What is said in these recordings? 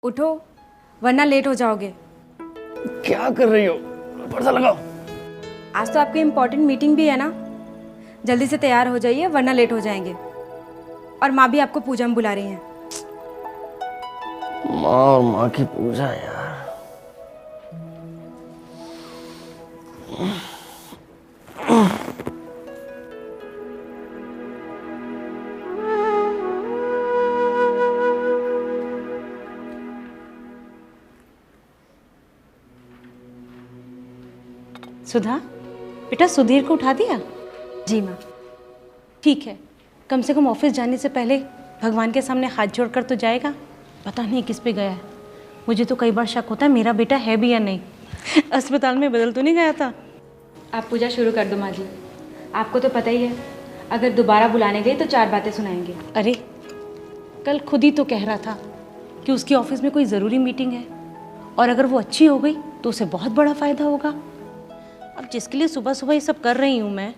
उठो वरना लेट हो जाओगे। क्या कर रही हो? पर्दा लगाओ। आज तो आपकी इम्पोर्टेंट मीटिंग भी है ना, जल्दी से तैयार हो जाइए वरना लेट हो जाएंगे। और माँ भी आपको पूजा में बुला रही हैं। माँ और माँ की पूजा यार। सुधा, बेटा सुधीर को उठा दिया? जी माँ। ठीक है, कम से कम ऑफिस जाने से पहले भगवान के सामने हाथ जोड़कर तो जाएगा। पता नहीं किस पे गया है। मुझे तो कई बार शक होता है मेरा बेटा है भी या नहीं। अस्पताल में बदल तो नहीं गया था? आप पूजा शुरू कर दो माँ जी। आपको तो पता ही है, अगर दोबारा बुलाने गई तो 4 बातें सुनाएंगे। अरे कल खुद ही तो कह रहा था कि उसकी ऑफिस में कोई ज़रूरी मीटिंग है और अगर वो अच्छी हो गई तो उसे बहुत बड़ा फ़ायदा होगा। अब जिसके लिए सुबह सुबह ये सब कर रही हूँ मैं,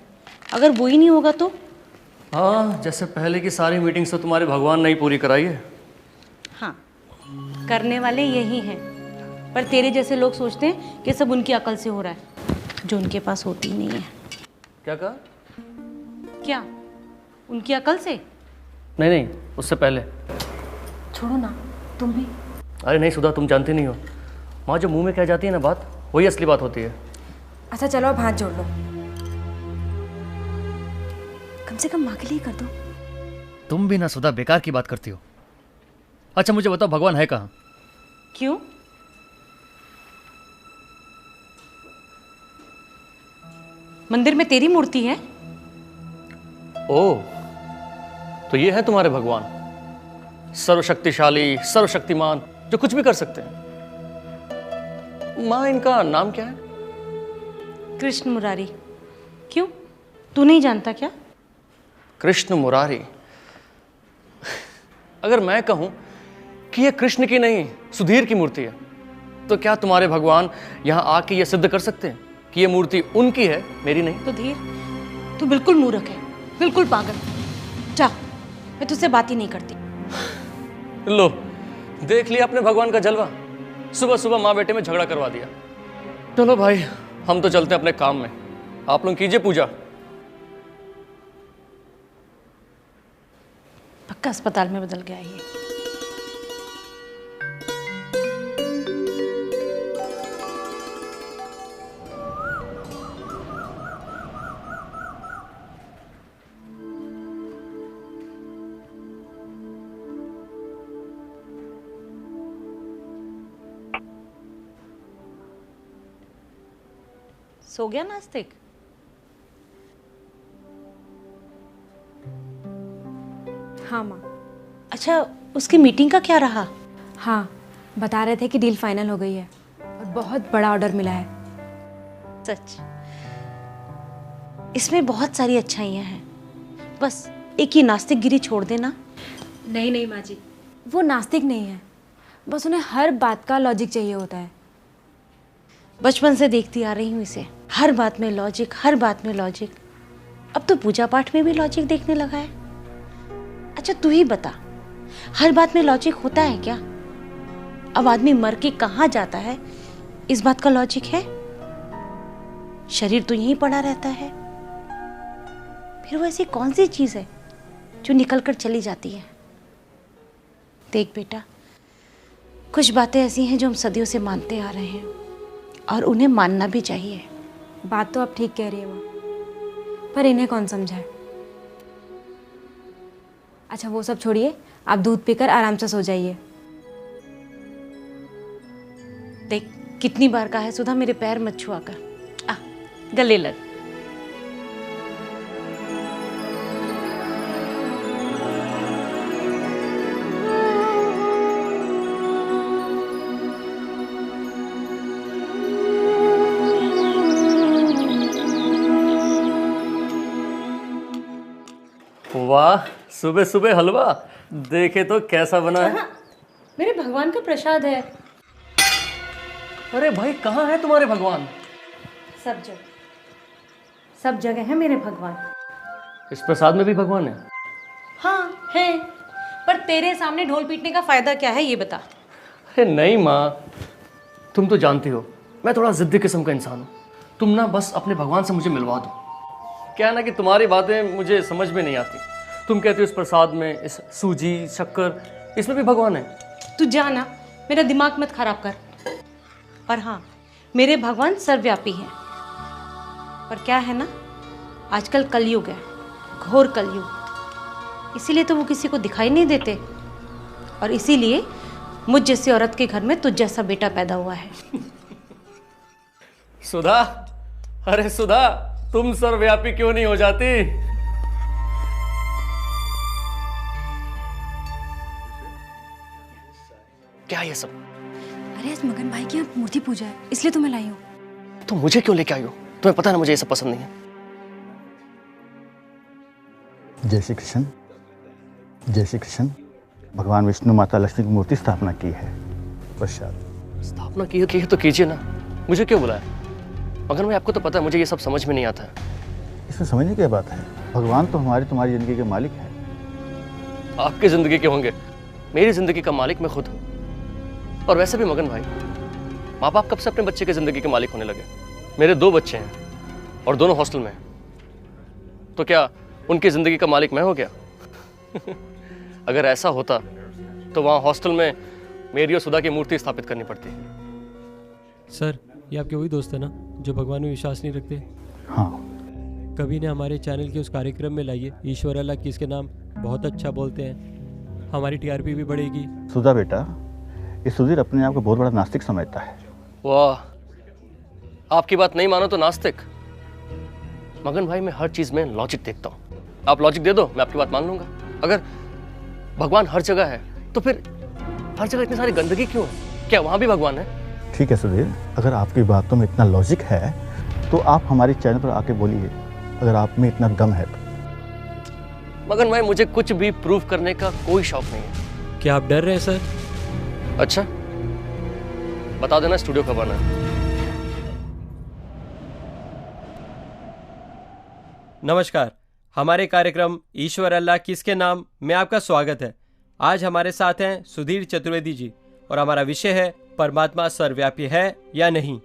अगर वो ही नहीं होगा तो? हाँ, जैसे पहले की सारी मीटिंग्स तो तुम्हारे भगवान ने ही पूरी कराई है। हाँ, करने वाले यही हैं, पर तेरे जैसे लोग सोचते हैं कि सब उनकी अकल से हो रहा है, जो उनके पास होती नहीं है। क्या कहा? क्या उनकी अकल से? नहीं नहीं, उससे पहले। छोड़ो ना, तुम भी। अरे नहीं सुधा, तुम जानती नहीं हो, माँ जो मुंह में कह जाती है ना बात, वही असली बात होती है। अच्छा चलो अब हाथ जोड़ लो, कम से कम माँ के लिए कर दो। तुम भी ना सुधा बेकार की बात करती हो। अच्छा मुझे बताओ, भगवान है कहाँ? क्यों? मंदिर में तेरी मूर्ति है? ओह, तो ये है तुम्हारे भगवान, सर्वशक्तिशाली, सर्वशक्तिमान, जो कुछ भी कर सकते हैं। माँ, इनका नाम क्या है? कृष्ण मुरारी। क्यों, तू नहीं जानता क्या? कृष्ण मुरारी। अगर मैं कहूं कि यह कृष्ण की नहीं सुधीर की मूर्ति है, तो क्या तुम्हारे भगवान यहां आके यह सिद्ध कर सकते हैं कि यह मूर्ति उनकी है, मेरी नहीं? तो धीर, तू बिल्कुल मूर्ख है, बिल्कुल पागल। जा, मैं तुझसे बात ही नहीं करती। लो, देख लिया अपने भगवान का जलवा। सुबह सुबह माँ बेटे में झगड़ा करवा दिया। चलो भाई, हम तो चलते हैं अपने काम में। आप लोग कीजिए पूजा। पक्का अस्पताल में बदल गया ये। सो गया नास्तिक? हाँ माँ। अच्छा, उसकी मीटिंग का क्या रहा? हाँ, बता रहे थे कि डील फाइनल हो गई है और बहुत बड़ा ऑर्डर मिला है। सच? इसमें बहुत सारी अच्छाइयाँ हैं, बस एक ही नास्तिकगिरी छोड़ देना। नहीं नहीं माँ जी, वो नास्तिक नहीं है, बस उन्हें हर बात का लॉजिक चाहिए होता है। बचपन से देखती आ रही हूँ इसे, हर बात में लॉजिक, हर बात में लॉजिक। अब तो पूजा पाठ में भी लॉजिक देखने लगा है। अच्छा तू ही बता, हर बात में लॉजिक होता है क्या? अब आदमी मर के कहाँ जाता है, इस बात का लॉजिक है? शरीर तो यहीं पड़ा रहता है। फिर वो ऐसी कौन सी चीज है जो निकल कर चली जाती है? देख बेटा, कुछ बातें ऐसी हैं जो हम सदियों से मानते आ रहे हैं और उन्हें मानना भी चाहिए। बात तो आप ठीक कह रही है माँ, पर इन्हें कौन समझाए। अच्छा वो सब छोड़िए, आप दूध पीकर आराम से सो जाइए। देख कितनी बार कहा है सुधा, मेरे पैर मत छुआ कर। आ, गले लग। वाह, सुबह सुबह हलवा, देखे तो कैसा बना है। मेरे भगवान का प्रसाद है। अरे भाई, कहाँ है तुम्हारे भगवान? सब जगह है मेरे भगवान। इस प्रसाद में भी भगवान है? हाँ है, पर तेरे सामने ढोल पीटने का फायदा क्या है ये बता। अरे नहीं माँ, तुम तो जानती हो मैं थोड़ा जिद्दी किस्म का इंसान हूँ। तुम ना बस अपने भगवान से मुझे मिलवा दो। क्या है ना कि तुम्हारी बातें मुझे समझ में नहीं आती। तुम कहते हो इस प्रसाद में, इस सूजी शक्कर, इसमें भी भगवान है। तू जा ना, मेरा दिमाग मत खराब कर। पर हाँ, मेरे भगवान सर्वव्यापी हैं। पर क्या है ना, आजकल कलयुग है, घोर कलयुग, इसीलिए तो वो किसी को दिखाई नहीं देते। और इसीलिए मुझ जैसी औरत के घर में तुझ जैसा बेटा पैदा हुआ है। सुधा, अरे सुधा, तुम सर्वव्यापी क्यों नहीं हो जाती? क्या ये सब? अरे आज मगन भाई की यहाँ मूर्ति पूजा है, इसलिए तो मैं लाई हूँ। तो मुझे क्यों लेके आई हो? तुम्हें पता है ना मुझे ये सब पसंद नहीं है। जय श्री कृष्ण। जय श्री कृष्ण। भगवान विष्णु माता लक्ष्मी की मूर्ति स्थापना की है। प्रसाद स्थापना की है तो कीजिए ना, मुझे क्यों बुलाया? मगर मैं आपको तो पता है मुझे ये सब समझ में नहीं आता है। इसमें समझने की बात है, भगवान तो तुम्हारी जिंदगी के मालिक है। आपकी जिंदगी के होंगे, मेरी जिंदगी का मालिक मैं खुद हूँ। और वैसे भी मगन भाई, माँ बाप कब से अपने बच्चे की जिंदगी के मालिक होने लगे? मेरे 2 बच्चे हैं और दोनों हॉस्टल में हैं। तो क्या उनकी जिंदगी का मालिक मैं हो गया? अगर ऐसा होता तो वहाँ हॉस्टल में मेरी और सुधा की मूर्ति स्थापित करनी पड़ती। सर, ये आपके वही दोस्त है ना जो भगवान में विश्वास नहीं रखते? हाँ। कभी ने हमारे चैनल के उस कार्यक्रम में लाइए, ईश्वर अल्लाह किसके नाम, बहुत अच्छा बोलते हैं, हमारी टीआरपी भी बढ़ेगी। सुधा बेटा, ये सुधीर अपने आप को बहुत बड़ा नास्तिक समझता है। वाह, आपकी बात नहीं मानो तो नास्तिक? मगन भाई, मैं हर चीज में लॉजिक देखता हूँ। आप लॉजिक दे दो, मैं आपकी बात मान लूंगा। अगर भगवान हर जगह है तो फिर हर जगह इतनी सारी गंदगी क्यों है? क्या वहां भी भगवान है? ठीक है सुधीर, अगर आपकी बातों में इतना लॉजिक है तो आप हमारे चैनल पर आके बोलिए, अगर आप में इतना दम है तो। मगन भाई, मुझे कुछ भी प्रूव करने का कोई शौक नहीं है। क्या आप डर रहे हैं सर? अच्छा, बता देना स्टूडियो कब आना है। नमस्कार, हमारे कार्यक्रम ईश्वर अल्लाह किसके नाम में आपका स्वागत है। आज हमारे साथ हैं सुधीर चतुर्वेदी जी और हमारा विषय है परमात्मा सर्वव्यापी है या नहीं।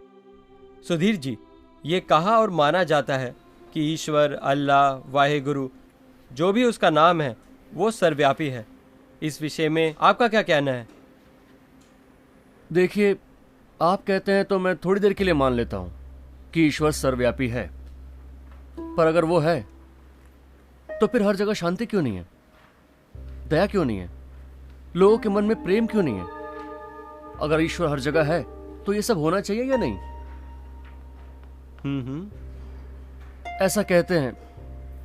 सुधीर जी, ये कहा और माना जाता है कि ईश्वर, अल्लाह, वाहेगुरु, जो भी उसका नाम है वो सर्वव्यापी है। इस विषय में आपका क्या कहना है? देखिए, आप कहते हैं तो मैं थोड़ी देर के लिए मान लेता हूं कि ईश्वर सर्वव्यापी है। पर अगर वो है तो फिर हर जगह शांति क्यों नहीं है? दया क्यों नहीं है? लोगों के मन में प्रेम क्यों नहीं है? अगर ईश्वर हर जगह है तो ये सब होना चाहिए या नहीं? ऐसा कहते हैं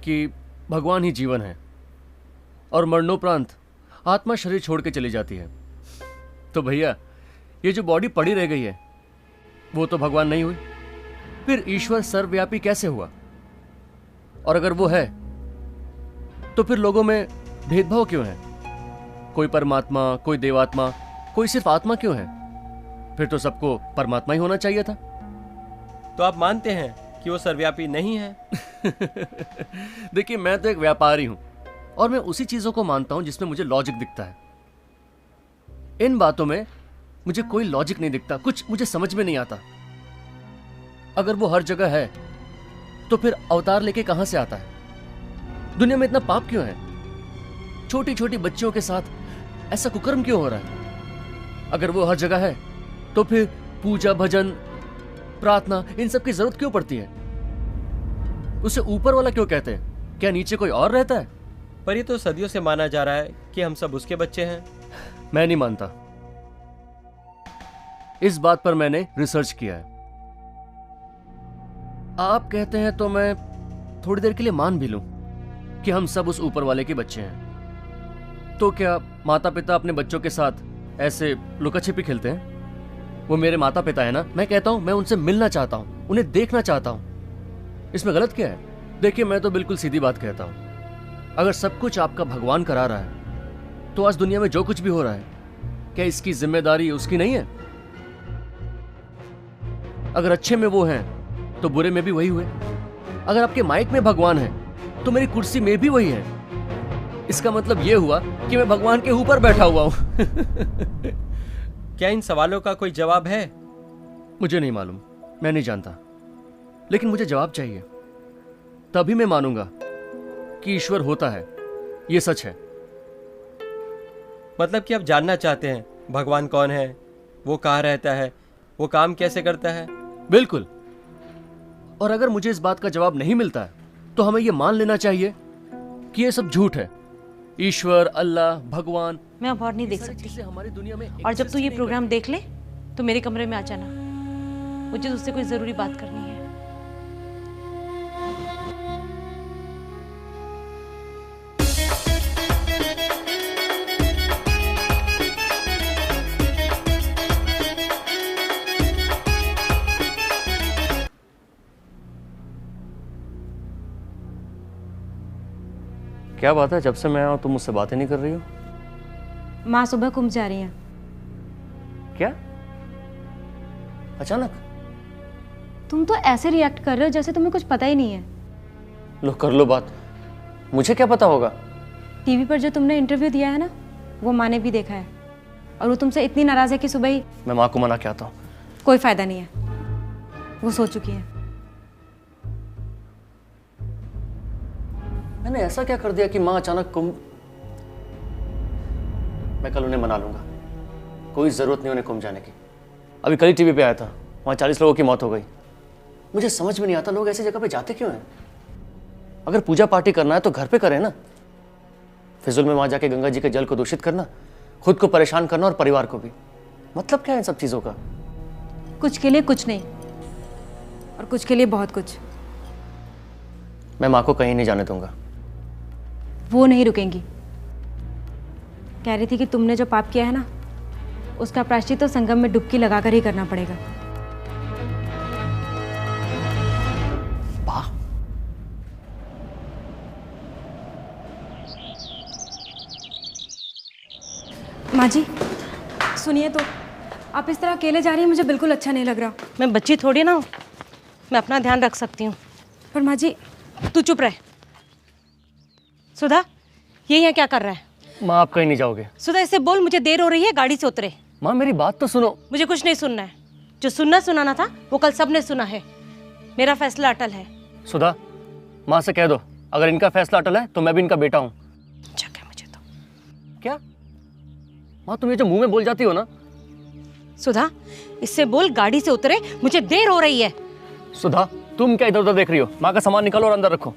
कि भगवान ही जीवन है और मरणोपरांत आत्मा शरीर छोड़ के चली जाती है। तो भैया, ये जो बॉडी पड़ी रह गई है वो तो भगवान नहीं हुई। फिर ईश्वर सर्वव्यापी कैसे हुआ? और अगर वो है तो फिर लोगों में भेदभाव क्यों है? कोई परमात्मा, कोई देवात्मा, कोई सिर्फ आत्मा क्यों है? फिर तो सबको परमात्मा ही होना चाहिए था। तो आप मानते हैं कि वो सर्वव्यापी नहीं है? देखिए, मैं तो एक व्यापारी हूं और मैं उसी चीजों को मानता हूं जिसमें मुझे लॉजिक दिखता है। इन बातों में मुझे कोई लॉजिक नहीं दिखता, कुछ मुझे समझ में नहीं आता। अगर वो हर जगह है तो फिर अवतार लेके कहां से आता है? दुनिया में इतना पाप क्यों है? छोटी छोटी बच्चियों के साथ ऐसा कुकर्म क्यों हो रहा है? अगर वो हर जगह है तो फिर पूजा, भजन, प्रार्थना, इन सब की जरूरत क्यों पड़ती है? उसे ऊपर वाला क्यों कहते हैं? क्या नीचे कोई और रहता है? पर ये तो सदियों से माना जा रहा है कि हम सब उसके बच्चे हैं। मैं नहीं मानता। इस बात पर मैंने रिसर्च किया है। आप कहते हैं तो मैं थोड़ी देर के लिए मान भी लूं कि हम सब उस ऊपर वाले के बच्चे हैं। तो क्या माता पिता अपने बच्चों के साथ ऐसे लुका छिपी खेलते हैं? वो मेरे माता पिता है ना, मैं कहता हूं मैं उनसे मिलना चाहता हूं, उन्हें देखना चाहता हूं। इसमें गलत क्या है? देखिए, मैं तो बिल्कुल सीधी बात कहता हूं। अगर सब कुछ आपका भगवान करा रहा है तो आज दुनिया में जो कुछ भी हो रहा है, क्या इसकी जिम्मेदारी उसकी नहीं है? अगर अच्छे में वो हैं तो बुरे में भी वही हुए। अगर आपके माइक में भगवान है तो मेरी कुर्सी में भी वही है। इसका मतलब ये हुआ कि मैं भगवान के ऊपर बैठा हुआ हूं। क्या इन सवालों का कोई जवाब है? मुझे नहीं मालूम, मैं नहीं जानता, लेकिन मुझे जवाब चाहिए। तभी मैं मानूंगा कि ईश्वर होता है, ये सच है। मतलब कि आप जानना चाहते हैं भगवान कौन है, वो कहाँ रहता है, वो काम कैसे करता है? बिल्कुल। और अगर मुझे इस बात का जवाब नहीं मिलता है तो हमें यह मान लेना चाहिए कि ये सब झूठ है। ईश्वर, अल्लाह, भगवान, मैं अब और नहीं देख सकती। चीजें हमारी दुनिया में और जब तू ये exist प्रोग्राम नहीं देख ले तो मेरे कमरे में आ जाना, मुझे तुझसे कोई जरूरी बात करनी है। करती। क्या बात है, जब से मैं आया हूं तुम मुझसे बातें नहीं कर रही हो? माँ सुबह कुंभ जा रही हैं। क्या अचानक? तुम तो ऐसे रिएक्ट कर रहे हो जैसे तुम्हें कुछ पता ही नहीं है। लो कर लो बात, मुझे क्या पता होगा। टीवी पर जो तुमने इंटरव्यू दिया है ना, वो माँ ने भी देखा है, और वो तुमसे इतनी नाराज है कि सुबह ही। मैं माँ को मना के आता हूँ। कोई फायदा नहीं है, वो सो चुकी है। मैंने ऐसा क्या कर दिया कि माँ अचानक कुंभ? मैं कल उन्हें मना लूंगा, कोई जरूरत नहीं उन्हें कुंभ जाने की। अभी कल ही टीवी पे आया था, वहां 40 लोगों की मौत हो गई। मुझे समझ में नहीं आता लोग ऐसी जगह पे जाते क्यों हैं। अगर पूजा पार्टी करना है तो घर पे करें ना। फिजूल में वहां जाके गंगा जी के जल को दूषित करना, खुद को परेशान करना और परिवार को भी। मतलब क्या है इन सब चीजों का? कुछ के लिए कुछ नहीं, और कुछ के लिए बहुत कुछ। मैं माँ को कहीं नहीं जाने दूंगा। वो नहीं रुकेंगी। कह रही थी कि तुमने जो पाप किया है ना, उसका प्रायश्चित तो संगम में डुबकी लगाकर ही करना पड़ेगा। वाह, माँ जी सुनिए तो, आप इस तरह अकेले जा रही हैं, मुझे बिल्कुल अच्छा नहीं लग रहा। मैं बच्ची थोड़ी ना हूँ, मैं अपना ध्यान रख सकती हूँ। पर माँ जी। तू चुप रह। सुधा, ये यहाँ क्या कर रहा है? माँ आप कहीं नहीं जाओगे। सुधा, इससे बोल मुझे देर हो रही है, गाड़ी से उतरे। माँ मेरी बात तो सुनो। मुझे कुछ नहीं सुनना है। जो सुनाना था वो कल सबने सुना है। मेरा फैसला अटल है। सुधा, माँ से कह दो अगर इनका फैसला अटल है तो मैं भी इनका बेटा हूँ। जगह है मुझे तो। क्या माँ, तुम ये जो मुंह में बोल जाती हो ना। सुधा, इससे बोल गाड़ी से उतरे, मुझे देर हो रही है। सुधा, तुम क्या इधर उधर देख रही हो? माँ का सामान निकालो और अंदर रखो।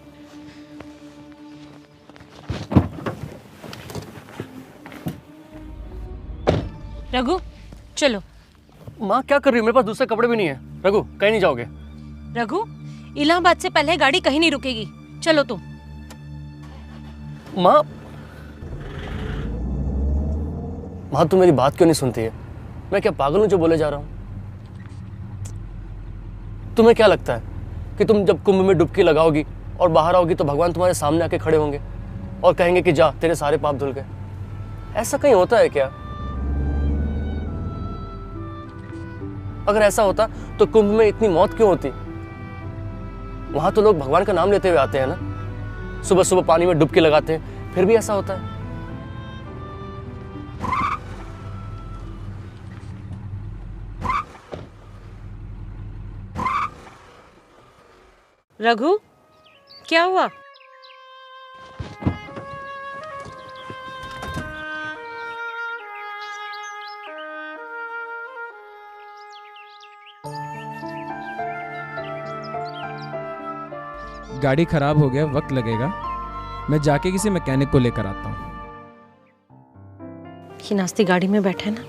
रघु, चलो। माँ क्या कर रही हो? मेरे पास दूसरे कपड़े भी नहीं है। रघु, कहीं नहीं जाओगे? रघु, इलाहाबाद से पहले गाड़ी कहीं नहीं रुकेगी, चलो तुम। माँ, माँ तुम मेरी बात क्यों नहीं सुनती है? मैं क्या पागल हूँ जो बोले जा रहा हूँ? तुम्हें क्या लगता है कि तुम जब कुंभ में डुबकी लगाओगी और बाहर आओगी तो भगवान तुम्हारे सामने आके खड़े होंगे और कहेंगे कि जा तेरे सारे पाप धुल गए? ऐसा कहीं होता है क्या? अगर ऐसा होता तो कुंभ में इतनी मौत क्यों होती? वहां तो लोग भगवान का नाम लेते हुए आते हैं ना, सुबह सुबह पानी में डुबकी लगाते हैं, फिर भी ऐसा होता है। रघु, क्या हुआ? गाड़ी खराब हो गया, वक्त लगेगा। मैं जाके किसी मैकेनिक को लेकर आता हूँ। ये नास्ती गाड़ी में बैठे ना,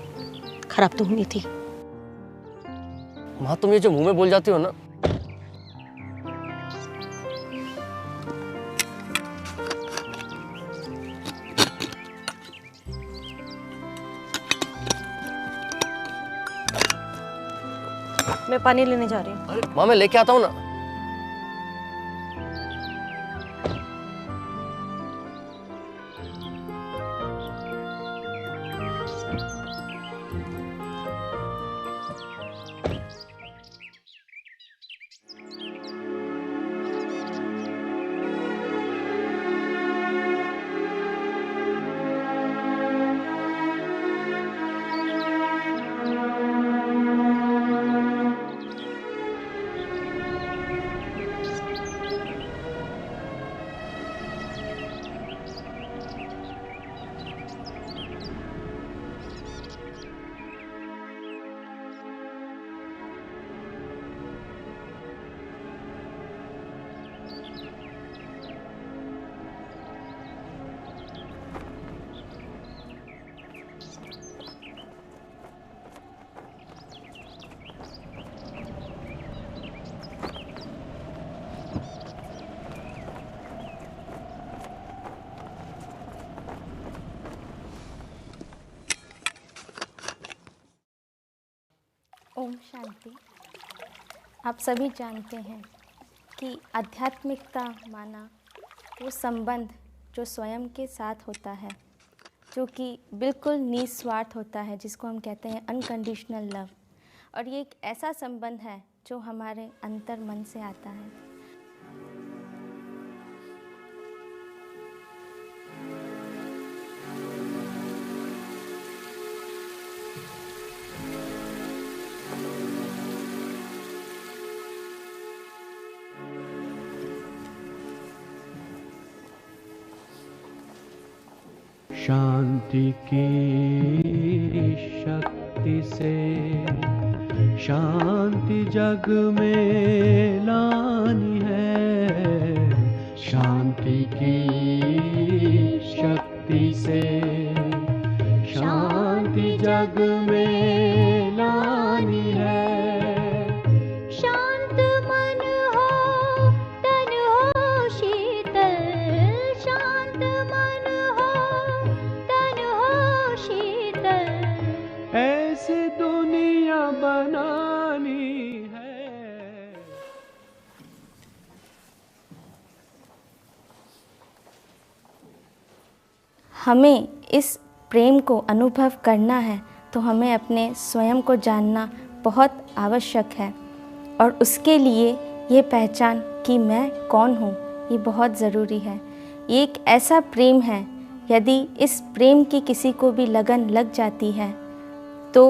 खराब तो होनी थी। माँ तुम ये जो मुंह में बोल जाती हो ना। मैं पानी लेने जा रही हूँ। अरे माँ मैं लेके आता हूँ ना। शांति। आप सभी जानते हैं कि आध्यात्मिकता माना वो संबंध जो स्वयं के साथ होता है, जो कि बिल्कुल निस्वार्थ होता है, जिसको हम कहते हैं अनकंडीशनल लव। और ये एक ऐसा संबंध है जो हमारे अंतर मन से आता है। शांति की शक्ति से शांति जग में लानी है। शांति की शक्ति से शांति जग में लानी है। शांत मन हो तन हो शीतल, शांत मन हो तन हो शीतल, ऐसी दुनिया बनानी है। हमें इस प्रेम को अनुभव करना है तो हमें अपने स्वयं को जानना बहुत आवश्यक है। और उसके लिए ये पहचान कि मैं कौन हूँ, ये बहुत ज़रूरी है। ये एक ऐसा प्रेम है, यदि इस प्रेम की किसी को भी लगन लग जाती है तो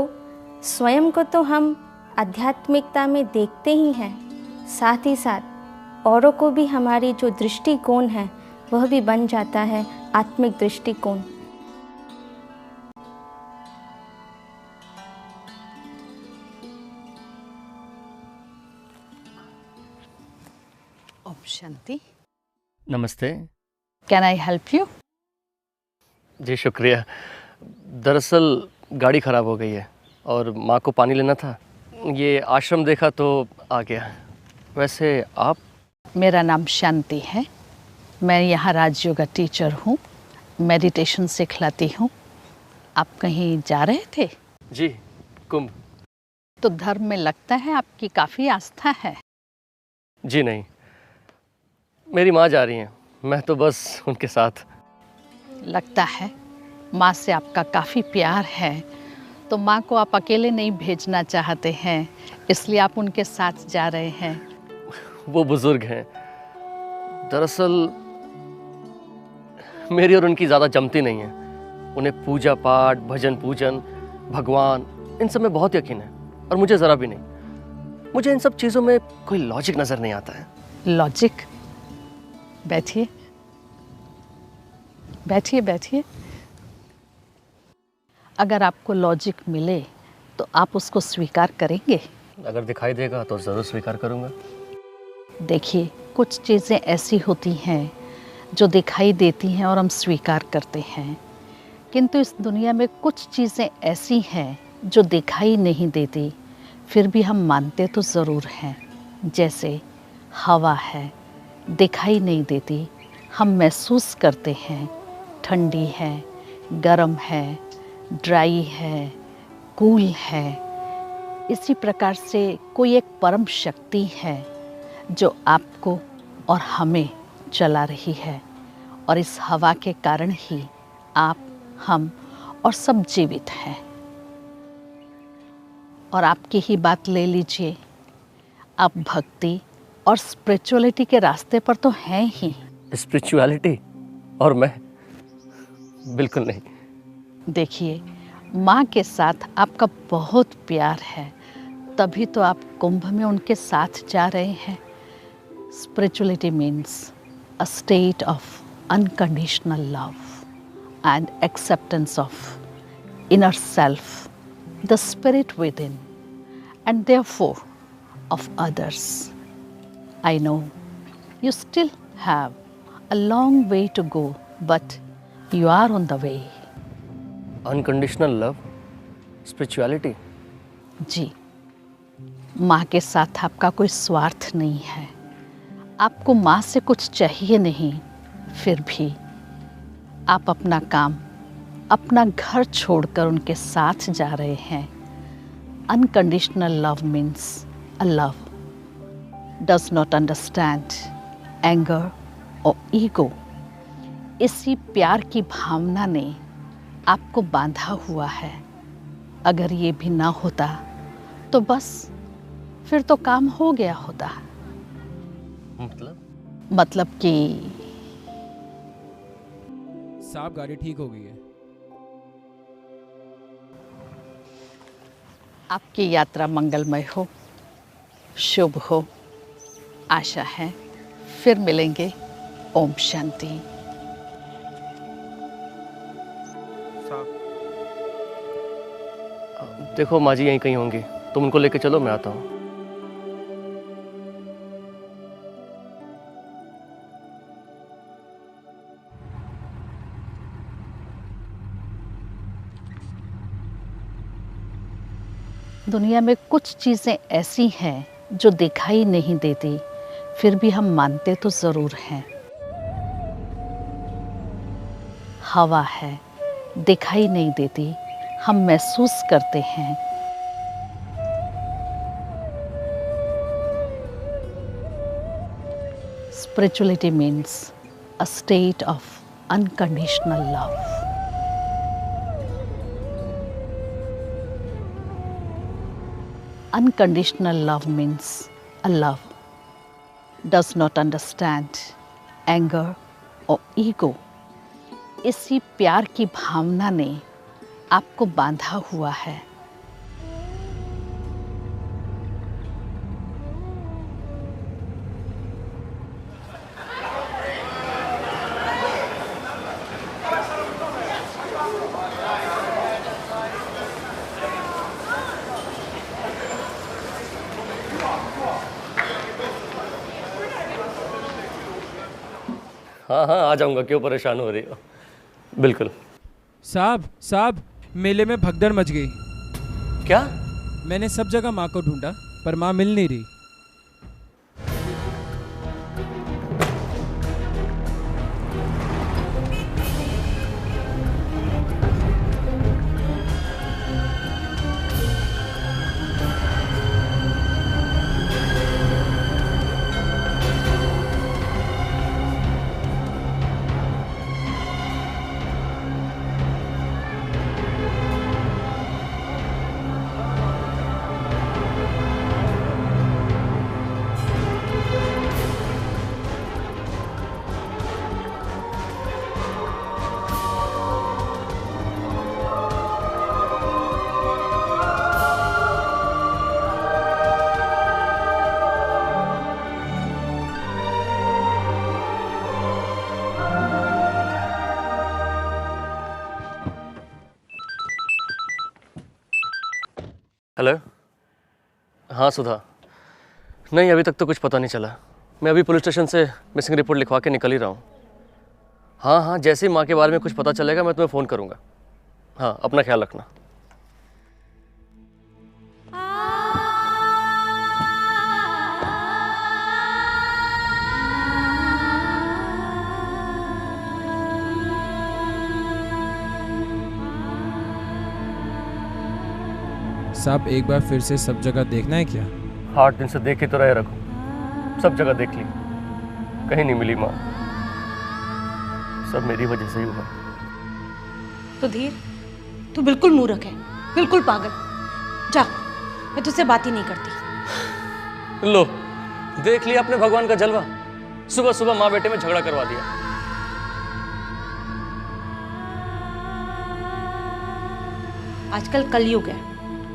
स्वयं को तो हम आध्यात्मिकता में देखते ही हैं, साथ ही साथ औरों को भी हमारी जो दृष्टिकोण है वह भी बन जाता है आत्मिक दृष्टिकोण। ओम शांति। नमस्ते। Can I help you? जी शुक्रिया। दरअसल गाड़ी ख़राब हो गई है और माँ को पानी लेना था। ये आश्रम देखा तो आ गया। वैसे आप? मेरा नाम शांति है। मैं यहाँ राजयोगा टीचर हूँ, मेडिटेशन सिखलाती हूँ। आप कहीं जा रहे थे? जी, कुंभ। तो धर्म में लगता है आपकी काफ़ी आस्था है। जी नहीं, मेरी माँ जा रही हैं, मैं तो बस उनके साथ। लगता है माँ से आपका काफ़ी प्यार है, तो माँ को आप अकेले नहीं भेजना चाहते हैं, इसलिए आप उनके साथ जा रहे हैं। वो बुज़ुर्ग हैं। दरअसल मेरी और उनकी ज़्यादा जमती नहीं है। उन्हें पूजा पाठ, भजन पूजन, भगवान, इन सब में बहुत यकीन है और मुझे ज़रा भी नहीं। मुझे इन सब चीज़ों में कोई लॉजिक नज़र नहीं आता है। लॉजिक? बैठिए बैठिए बैठिए। अगर आपको लॉजिक मिले तो आप उसको स्वीकार करेंगे? अगर दिखाई देगा तो ज़रूर स्वीकार करूँगा। देखिए, कुछ चीज़ें ऐसी होती हैं जो दिखाई देती हैं और हम स्वीकार करते हैं, किंतु इस दुनिया में कुछ चीज़ें ऐसी हैं जो दिखाई नहीं देती, फिर भी हम मानते तो ज़रूर हैं। जैसे हवा है, दिखाई नहीं देती, हम महसूस करते हैं। ठंडी है, गर्म है, ड्राई है, कूल है। इसी प्रकार से कोई एक परम शक्ति है जो आपको और हमें चला रही है, और इस हवा के कारण ही आप, हम और सब जीवित हैं। और आपकी ही बात ले लीजिए, आप भक्ति और स्पिरिचुअलिटी के रास्ते पर तो हैं ही। स्पिरिचुअलिटी और मैं? बिल्कुल नहीं। देखिए, माँ के साथ आपका बहुत प्यार है, तभी तो आप कुंभ में उनके साथ जा रहे हैं। Spirituality means a state of unconditional love and acceptance of inner self, the spirit within, and therefore of others. I know you still have a long way to go, but you are on the way. Unconditional love, spirituality? जी, माँ के साथ आपका कोई स्वार्थ नहीं है। आपको माँ से कुछ चाहिए नहीं, फिर भी आप अपना काम, अपना घर छोड़कर उनके साथ जा रहे हैं। Unconditional love means a love does not understand anger or ego. इसी प्यार की भावना ने आपको बांधा हुआ है। अगर ये भी ना होता तो बस फिर तो काम हो गया होता। मतलब कि साहब गाड़ी ठीक हो गई है। आपकी यात्रा मंगलमय हो, शुभ हो। आशा है फिर मिलेंगे। ओम शांति। देखो माँ जी यहीं कहीं होंगी, तुम उनको लेके चलो, मैं आता हूँ। दुनिया में कुछ चीज़ें ऐसी हैं जो दिखाई नहीं देती, फिर भी हम मानते तो ज़रूर हैं। हवा है, दिखाई नहीं देती, हम महसूस करते हैं। Spirituality means a state of unconditional love. Unconditional love means a love does not understand anger or ego. इसी प्यार की भावना ने आपको बांधा हुआ है। हाँ हाँ आ जाऊंगा, क्यों परेशान हो रही हो। बिल्कुल। साहब मेले में भगदड़ मच गई। क्या? मैंने सब जगह माँ को ढूंढा पर माँ मिल नहीं रही। हेलो। हाँ सुधा, नहीं अभी तक तो कुछ पता नहीं चला। मैं अभी पुलिस स्टेशन से मिसिंग रिपोर्ट लिखवा के निकल ही रहा हूँ। हाँ हाँ, जैसे ही माँ के बारे में कुछ पता चलेगा मैं तुम्हें फ़ोन करूँगा। हाँ, अपना ख्याल रखना। साहब एक बार फिर से सब जगह देखना है क्या? 8 दिन से देख ही तो रहे रघु, सब जगह देख ली, कहीं नहीं मिली माँ। सब मेरी वजह से ही हुआ। तो धीर, तू बिल्कुल मूर्ख है, बिल्कुल पागल। जा, मैं तुझसे बात ही नहीं करती। लो, देख लिया अपने भगवान का जलवा। सुबह सुबह माँ बेटे में झगड़ा करवा दिया। आजकल कलयुग है,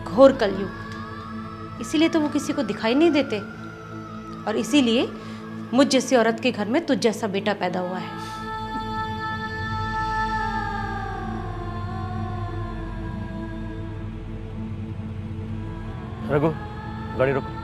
घोर कलयुग। इसीलिए तो वो किसी को दिखाई नहीं देते, और इसीलिए मुझ जैसी औरत के घर में तुझ जैसा बेटा पैदा हुआ है। रघु, गाड़ी रोको।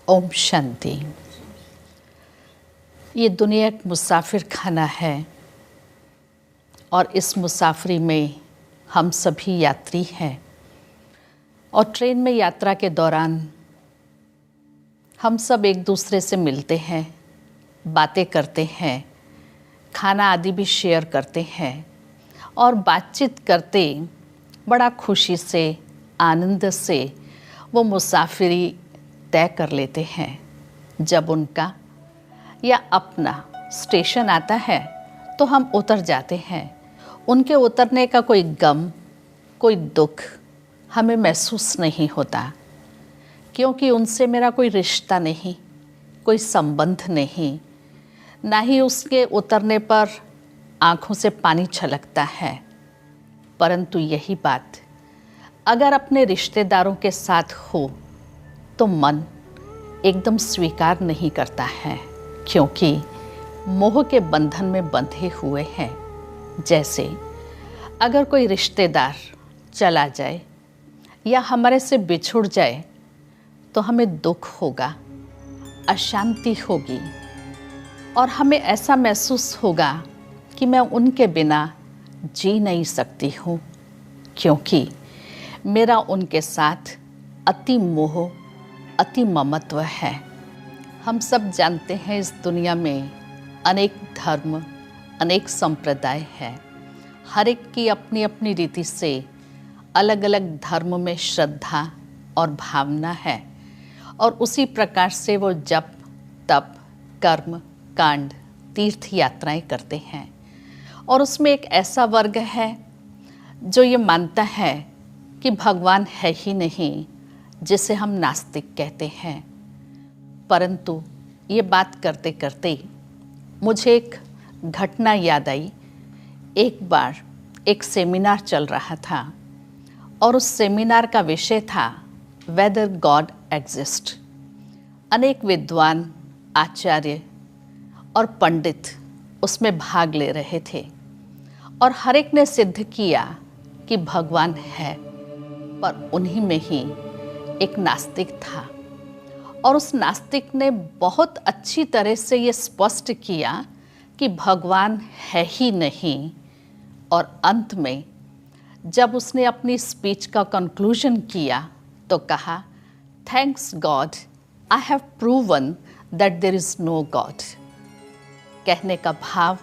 ओम शांति। ये दुनिया एक मुसाफिर खाना है और इस मुसाफरी में हम सभी यात्री हैं। और ट्रेन में यात्रा के दौरान हम सब एक दूसरे से मिलते हैं, बातें करते हैं, खाना आदि भी शेयर करते हैं और बातचीत करते बड़ा खुशी से, आनंद से वो मुसाफिरी तय कर लेते हैं। जब उनका या अपना स्टेशन आता है तो हम उतर जाते हैं। उनके उतरने का कोई गम, कोई दुख हमें महसूस नहीं होता, क्योंकि उनसे मेरा कोई रिश्ता नहीं, कोई संबंध नहीं, ना ही उसके उतरने पर आँखों से पानी छलकता है। परंतु यही बात अगर अपने रिश्तेदारों के साथ हो तो मन एकदम स्वीकार नहीं करता है, क्योंकि मोह के बंधन में बंधे हुए हैं। जैसे अगर कोई रिश्तेदार चला जाए या हमारे से बिछुड़ जाए तो हमें दुख होगा, अशांति होगी और हमें ऐसा महसूस होगा कि मैं उनके बिना जी नहीं सकती हूँ, क्योंकि मेरा उनके साथ अति मोह, अति ममत्व है। हम सब जानते हैं इस दुनिया में अनेक धर्म, अनेक संप्रदाय हैं। हर एक की अपनी अपनी रीति से अलग अलग धर्म में श्रद्धा और भावना है और उसी प्रकार से वो जप, तप, कर्म, कांड, तीर्थ यात्राएं करते हैं। और उसमें एक ऐसा वर्ग है जो ये मानता है कि भगवान है ही नहीं, जिसे हम नास्तिक कहते हैं। परंतु ये बात करते करते मुझे एक घटना याद आई। एक बार एक सेमिनार चल रहा था और उस सेमिनार का विषय था वेदर गॉड एग्जिस्ट। अनेक विद्वान, आचार्य और पंडित उसमें भाग ले रहे थे और हर एक ने सिद्ध किया कि भगवान है, पर उन्हीं में ही एक नास्तिक था और उस नास्तिक ने बहुत अच्छी तरह से ये स्पष्ट किया कि भगवान है ही नहीं। और अंत में जब उसने अपनी स्पीच का कंक्लूजन किया तो कहा, thanks God, I have proven that there is no God. कहने का भाव,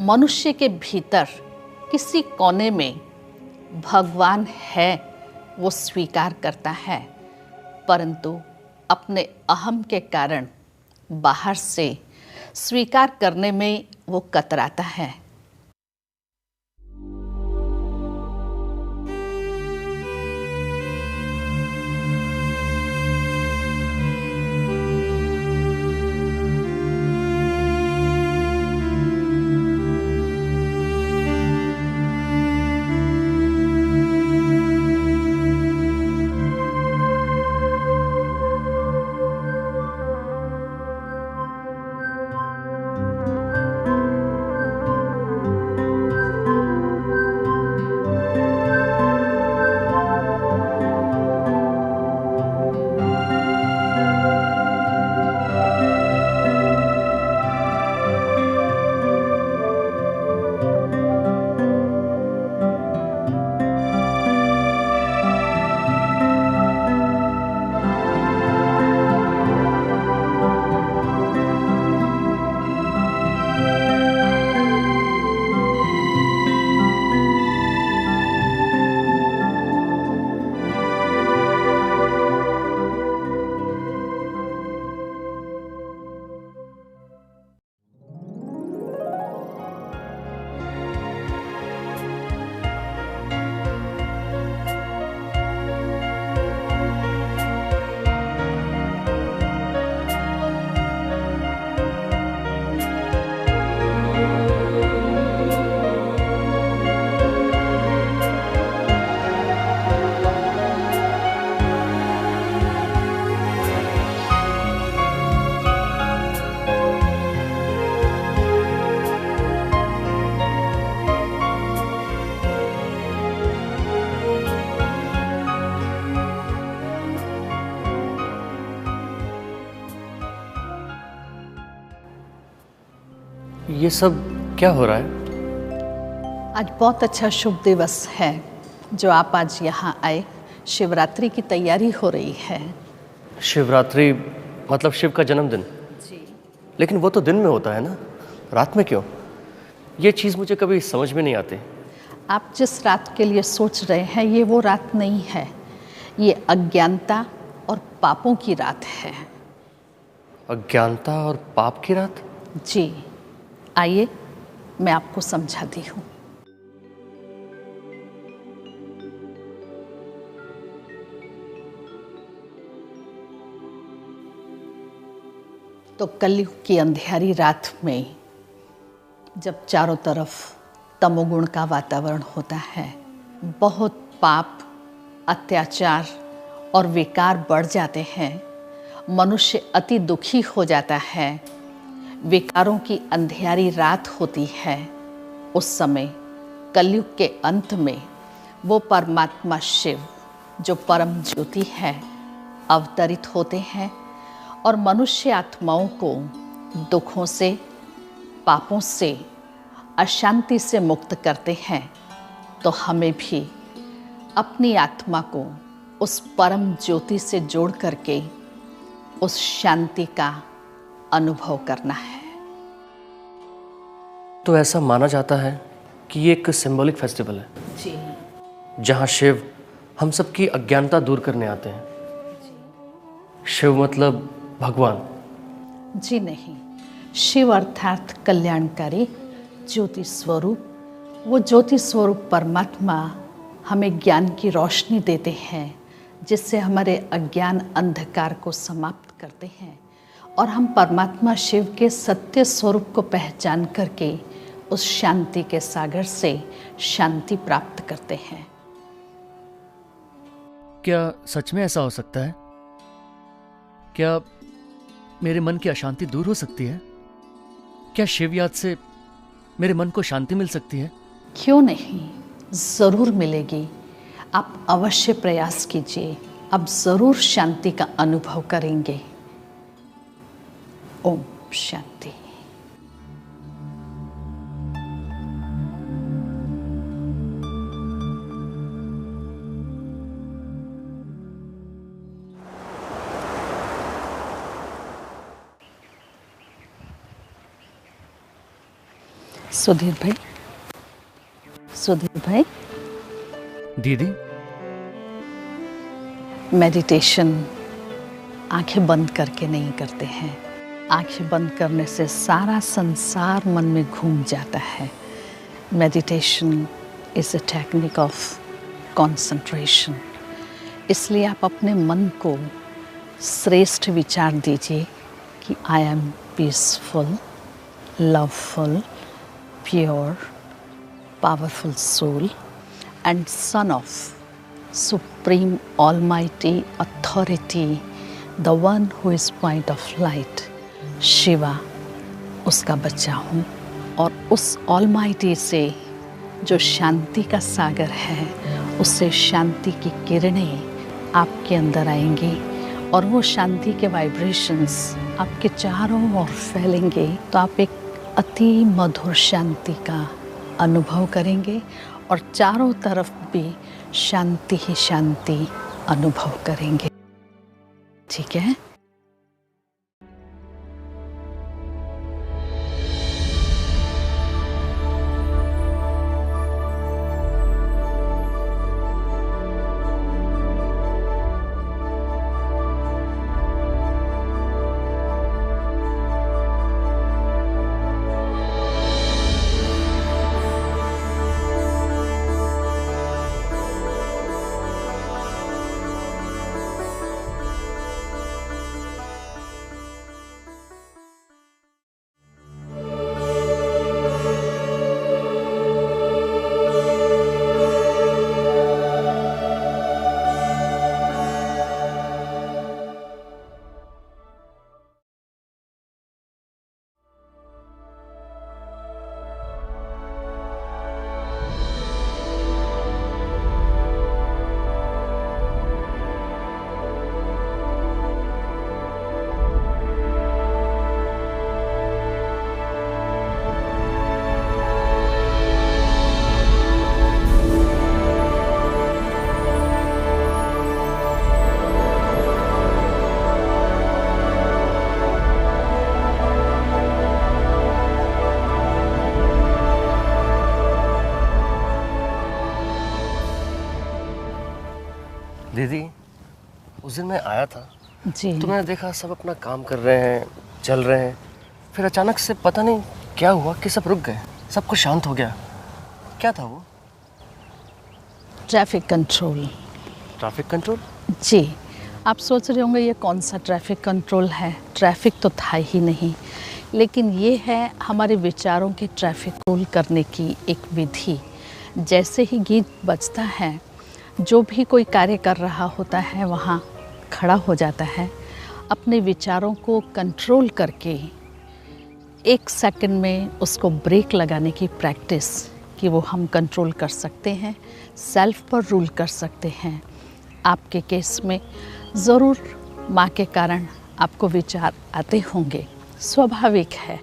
मनुष्य के भीतर किसी कोने में भगवान है, वो स्वीकार करता है, परंतु अपने अहम के कारण बाहर से स्वीकार करने में वो कतराता है। ये सब क्या हो रहा है? आज बहुत अच्छा शुभ दिवस है जो आप आज यहाँ आए। शिवरात्रि की तैयारी हो रही है। शिवरात्रि मतलब शिव का जन्मदिन? जी। लेकिन वो तो दिन में होता है ना, रात में क्यों? ये चीज़ मुझे कभी समझ में नहीं आती। आप जिस रात के लिए सोच रहे हैं ये वो रात नहीं है, ये अज्ञानता और पापों की रात है। अज्ञानता और पाप की रात? जी, आइए मैं आपको समझाती हूँ। तो कलयुग की अंधेरी रात में जब चारों तरफ तमोगुण का वातावरण होता है, बहुत पाप, अत्याचार और विकार बढ़ जाते हैं, मनुष्य अति दुखी हो जाता है, विकारों की अंधेरी रात होती है। उस समय कलयुग के अंत में वो परमात्मा शिव जो परम ज्योति है अवतरित होते हैं और मनुष्य आत्माओं को दुखों से, पापों से, अशांति से मुक्त करते हैं। तो हमें भी अपनी आत्मा को उस परम ज्योति से जोड़ करके उस शांति का अनुभव करना है। तो ऐसा माना जाता है कि ये एक सिंबॉलिक फेस्टिवल है जी, जहाँ शिव हम सबकी अज्ञानता दूर करने आते हैं। शिव मतलब भगवान? जी नहीं, शिव अर्थात कल्याणकारी ज्योति स्वरूप। वो ज्योति स्वरूप परमात्मा हमें ज्ञान की रोशनी देते हैं जिससे हमारे अज्ञान अंधकार को समाप्त करते हैं और हम परमात्मा शिव के सत्य स्वरूप को पहचान करके उस शांति के सागर से शांति प्राप्त करते हैं। क्या सच में ऐसा हो सकता है? क्या मेरे मन की अशांति दूर हो सकती है? क्या शिव याद से मेरे मन को शांति मिल सकती है? क्यों नहीं, ज़रूर मिलेगी। आप अवश्य प्रयास कीजिए, आप ज़रूर शांति का अनुभव करेंगे। ओम शांति। सुधीर भाई, सुधीर भाई। दीदी, मेडिटेशन आंखें बंद करके नहीं करते हैं। आंखें बंद करने से सारा संसार मन में घूम जाता है। Meditation is a technique of concentration. इसलिए आप अपने मन को श्रेष्ठ विचार दीजिए कि आई am peaceful, loveful, pure, powerful soul and son of supreme almighty authority, the one who is point of light, Shiva उसका बच्चा हूँ। और उस ऑलमाइटी से जो शांति का सागर है, उससे शांति की किरणें आपके अंदर आएंगी और वो शांति के वाइब्रेशंस आपके चारों ओर फैलेंगे। तो आप एक अति मधुर शांति का अनुभव करेंगे और चारों तरफ भी शांति ही शांति अनुभव करेंगे। ठीक है? दीदी, उस दिन मैं आया था जी। तो मैंने देखा सब अपना काम कर रहे हैं, चल रहे हैं, फिर अचानक से पता नहीं क्या हुआ कि सब रुक गए, सब कुछ शांत हो गया। क्या था वो? Traffic control. Traffic control? जी। आप सोच रहे होंगे ये कौन सा ट्रैफिक कंट्रोल है, ट्रैफिक तो था ही नहीं, लेकिन ये है हमारे विचारों के ट्रैफिक कंट्रोल करने की एक विधि। जैसे ही गीत बजता है, जो भी कोई कार्य कर रहा होता है वहाँ खड़ा हो जाता है, अपने विचारों को कंट्रोल करके 1 सेकंड में उसको ब्रेक लगाने की प्रैक्टिस कि वो हम कंट्रोल कर सकते हैं, सेल्फ पर रूल कर सकते हैं। आपके केस में ज़रूर माँ के कारण आपको विचार आते होंगे, स्वाभाविक है,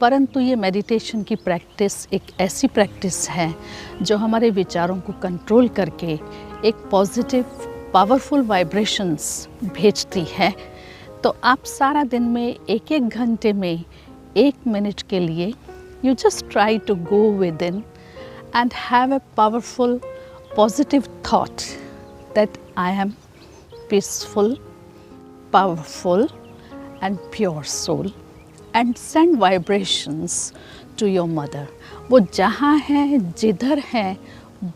परंतु ये मेडिटेशन की प्रैक्टिस एक ऐसी प्रैक्टिस है जो हमारे विचारों को कंट्रोल करके एक पॉजिटिव पावरफुल वाइब्रेशंस भेजती है। तो आप सारा दिन में 1-1 घंटे में 1 मिनट के लिए you just try to go within and have a powerful positive thought that I am peaceful, powerful and pure soul and send vibrations to your mother। वो जहाँ हैं, जिधर हैं,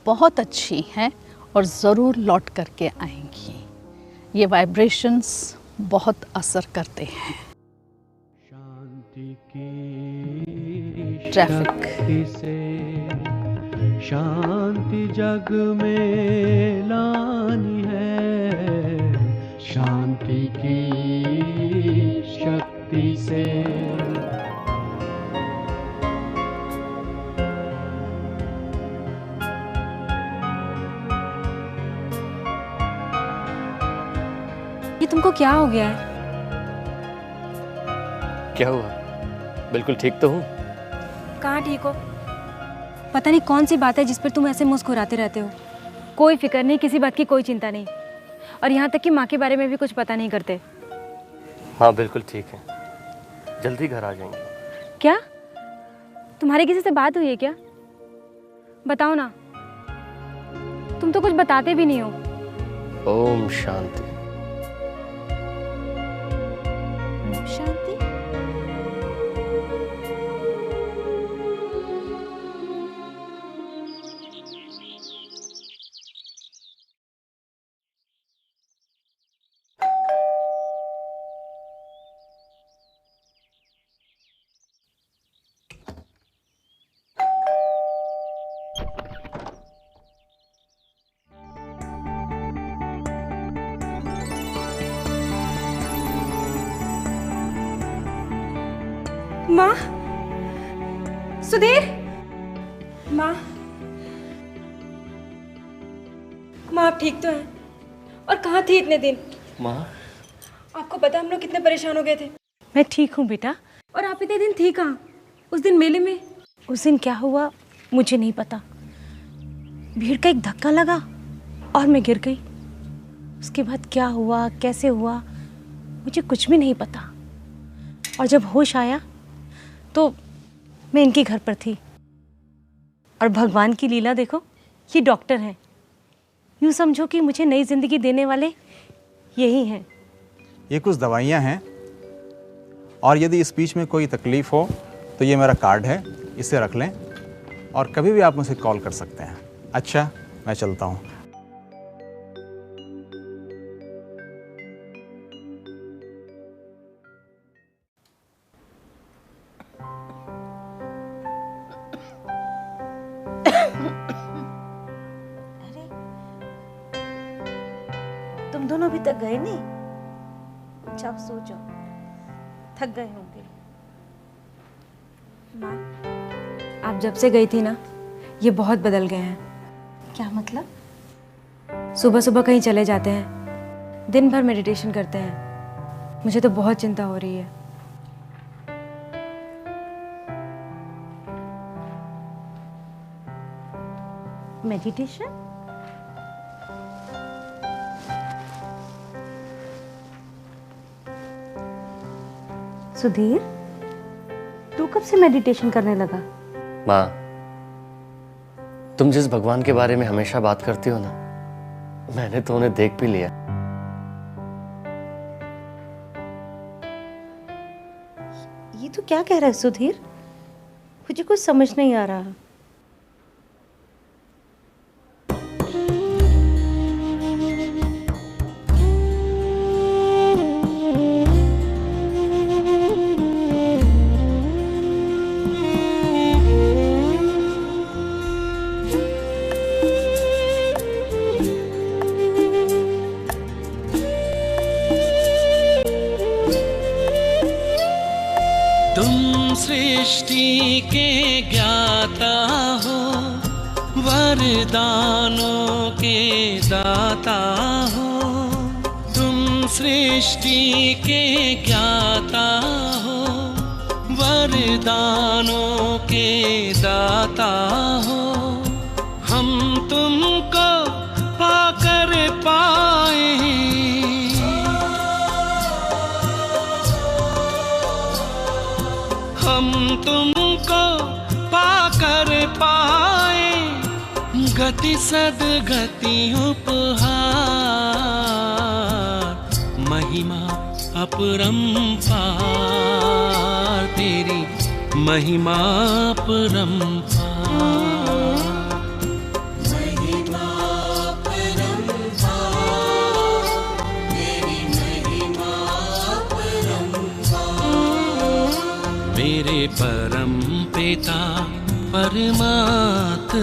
बहुत अच्छी हैं और ज़रूर लौट करके आएंगी। ये वाइब्रेशंस बहुत असर करते हैं। शक्ति से शांति जग में लानी है, शांति की शक्ति से। ये तुमको क्या हो गया है? क्या हुआ? बिल्कुल ठीक तो हूँ। कहाँ ठीक हो? पता नहीं कौन सी बात है जिस पर तुम ऐसे मुस्कुराते रहते हो। कोई फिक्र नहीं, किसी बात की कोई चिंता नहीं, और यहाँ तक कि माँ के बारे में भी कुछ पता नहीं करते। हाँ बिल्कुल ठीक है, जल्दी घर आ जाएंगे। क्या तुम्हारी किसी से बात हुई है क्या? बताओ ना, तुम तो कुछ बताते भी नहीं हो। ओम शांति। ओम शांति। माँ, सुधीर, माँ, माँ आप ठीक तो हैं? और कहाँ थी इतने दिन? माँ, आपको पता हम लोग कितने परेशान हो गए थे। मैं ठीक हूँ बेटा। और आप इतने दिन थी कहाँ? उस दिन मेले में? उस दिन क्या हुआ मुझे नहीं पता। भीड़ का एक धक्का लगा और मैं गिर गई। उसके बाद क्या हुआ, कैसे हुआ, मुझे कुछ भी नहीं पता। और जब होश आया तो मैं इनके घर पर थी। और भगवान की लीला देखो, ये डॉक्टर हैं। यूँ समझो कि मुझे नई जिंदगी देने वाले यही हैं। ये कुछ दवाइयाँ हैं, और यदि इस बीच में कोई तकलीफ़ हो तो ये मेरा कार्ड है, इसे रख लें और कभी भी आप मुझे कॉल कर सकते हैं। अच्छा, मैं चलता हूँ। तुम दोनों अभी तक गए नहीं? अच्छा, आप सो जाओ, थक गए होंगे। माँ, आप जब से गई थी ना, ये बहुत बदल गए हैं। क्या मतलब? सुबह सुबह कहीं चले जाते हैं, दिन भर मेडिटेशन करते हैं। मुझे तो बहुत चिंता हो रही है। मेडिटेशन? सुधीर, तू कब से मेडिटेशन करने लगा? माँ, तुम जिस भगवान के बारे में हमेशा बात करती हो ना, मैंने तो उन्हें देख भी लिया। ये तो क्या कह रहा है सुधीर? मुझे कुछ समझ नहीं आ रहा। सृष्टि के ज्ञाता हो, वरदानों के दाता हो। तुम सृष्टि के ज्ञाता हो, वरदानों के दाता हो। हम तुमको पाकर पाए, हम तुमको पाकर पाए, गति सदगति उपहार। महिमा अपरंपार, तेरी महिमा अपरंपार। मेरे परम पिता परमात्मा,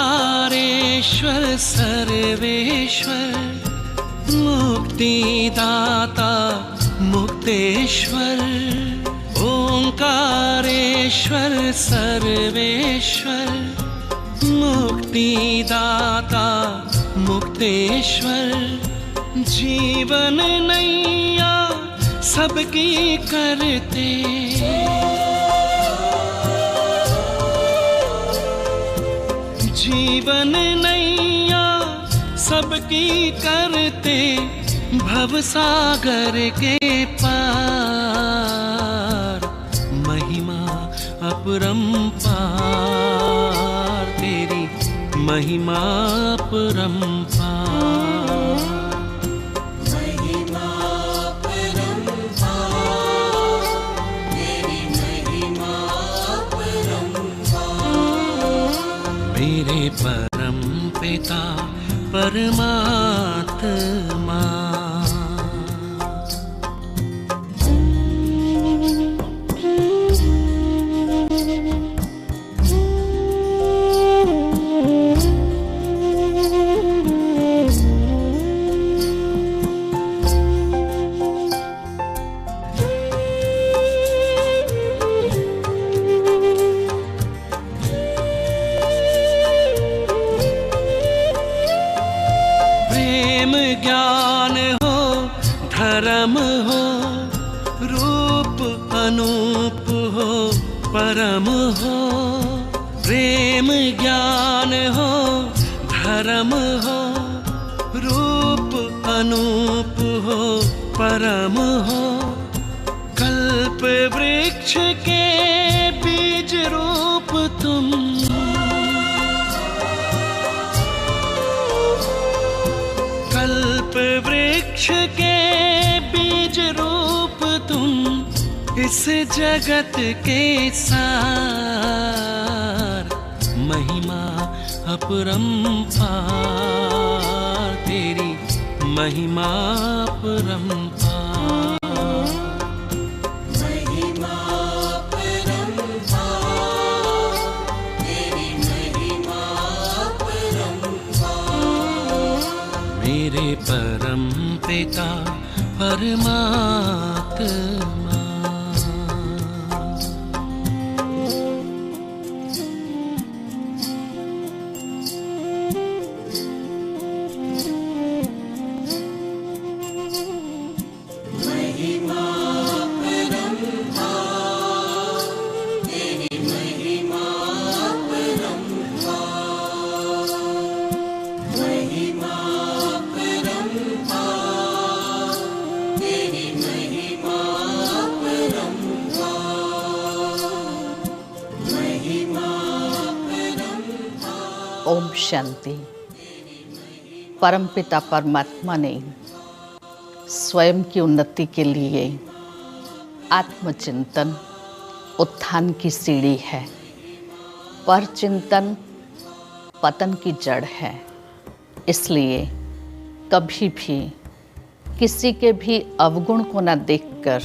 ओंकारेश्वर सर्वेश्वर, मुक्तिदाता मुक्तेश्वर। ओंकारेश्वर सर्वेश्वर, मुक्तिदाता मुक्तेश्वर। जीवन नैया सबकी करते, जीवन नैया सबकी करते। भवसागर के पार, महिमा अपरंपार, तेरी महिमा अपरंपार। महिमा अपरंपार, तेरी महिमा अपरंपार। मेरे परम पिता परमात्मा, ज्ञान हो धर्म हो, रूप अनूप हो परम हो। प्रेम ज्ञान हो धर्म हो, रूप अनूप हो परम हो। कल्प वृक्ष के बीज रूप तुम, कल्प वृक्ष के बीज रूप तुम। इस जगत के सार, महिमा अपरंपार, तेरी महिमा अपरंपार। महिमा अपरंपार, तेरी महिमा अपरंपार। मेरे परम पिता परमात्मा, ओम शांति। परमपिता परमात्मा ने स्वयं की उन्नति के लिए आत्मचिंतन उत्थान की सीढ़ी है, पर चिंतन पतन की जड़ है। इसलिए कभी भी किसी के भी अवगुण को न देखकर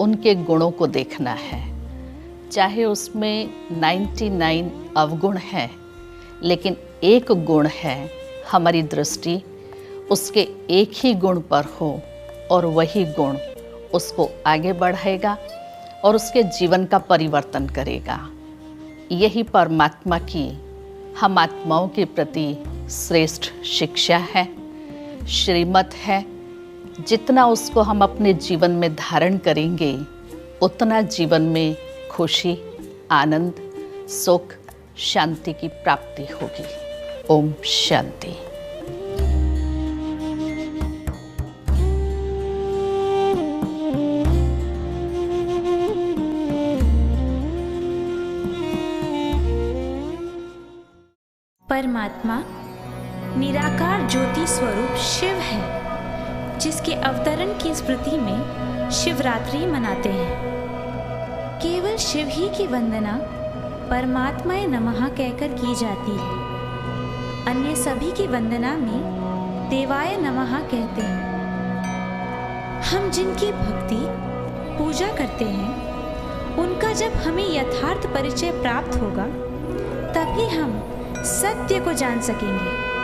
उनके गुणों को देखना है। चाहे उसमें 99 अवगुण हैं, लेकिन एक गुण है, हमारी दृष्टि उसके एक ही गुण पर हो और वही गुण उसको आगे बढ़ाएगा और उसके जीवन का परिवर्तन करेगा। यही परमात्मा की हम आत्माओं के प्रति श्रेष्ठ शिक्षा है, श्रीमत है। जितना उसको हम अपने जीवन में धारण करेंगे, उतना जीवन में खुशी, आनंद, सुख, शांति की प्राप्ति होगी। ओम शांति। परमात्मा निराकार ज्योति स्वरूप शिव है, जिसके अवतरण की स्मृति में शिवरात्रि मनाते हैं। केवल शिव ही की वंदना परमात्माय नमः कहकर की जाती है। अन्य सभी की वंदना में देवाय नमः कहते हैं। हम जिनकी भक्ति पूजा करते हैं, उनका जब हमें यथार्थ परिचय प्राप्त होगा, तभी हम सत्य को जान सकेंगे।